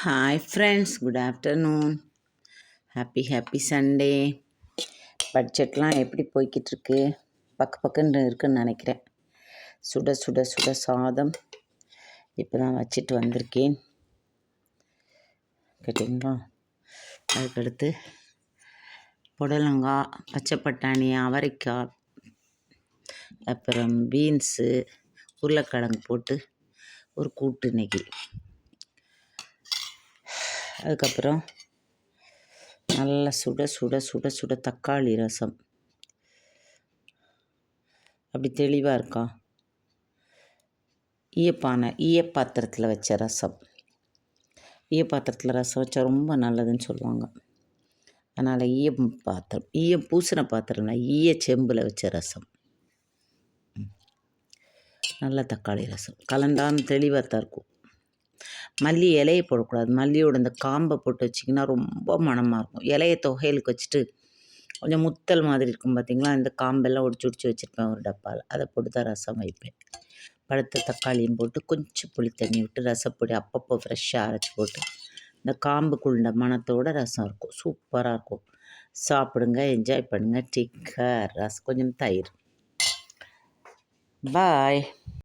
Hi friends, good afternoon. Happy Sunday. பட்ஜெட்லாம் எப்படி போய்கிட்டுருக்கு? பக்குன்னு இருக்குன்னு நினைக்கிறேன். சுட சுட சுட சாதம் இப்போ தான் வச்சுட்டு வந்திருக்கேன். கேட்டிங்களா? அதுக்கடுத்து புடலங்காய், பச்சை பட்டாணி, அவரைக்காய், அப்புறம் பீன்ஸு, உருளைக்கிழங்கு போட்டு ஒரு கூட்டு இன்னைக்கு. அதுக்கப்புறம் நல்லா சுட சுட சுட சுட தக்காளி ரசம். அப்படி தெளிவாக இருக்கா? ஈயப்பாத்திரத்தில் வச்ச ரசம். ஈயப்பாத்திரத்தில் ரசம் வச்சா ரொம்ப நல்லதுன்னு சொல்லுவாங்க. அதனால் ஈயம் பூசின பாத்திரம்னா ஈய செம்பில் வச்ச ரசம். நல்ல தக்காளி ரசம் கலண்டான்னு தெளிவாக தான் இருக்கும். மல்லி இலையை போடக்கூடாது. மல்லியோட இந்த காம்பை போட்டு வச்சிங்கன்னா ரொம்ப மணமாக இருக்கும். இலையை தொகையலுக்கு வச்சுட்டு கொஞ்சம் முத்தல் மாதிரி இருக்கும் பார்த்திங்களா. இந்த காம்பெல்லாம் ஒடிச்சு வச்சுருப்பேன் ஒரு டப்பாவில். அதை போட்டு தான் ரசம் வைப்பேன். பழுத்த தக்காளியும் போட்டு கொஞ்சம் புளி தண்ணி விட்டு ரசப்பொடி அப்பப்போ ஃப்ரெஷ்ஷாக அரைச்சி போட்டு இந்த காம்புக்குள்ள மணத்தோட ரசம் இருக்கும். சூப்பராக இருக்கும். சாப்பிடுங்க, என்ஜாய் பண்ணுங்கள். ரசம் கொஞ்சம் தயிர். பாய்.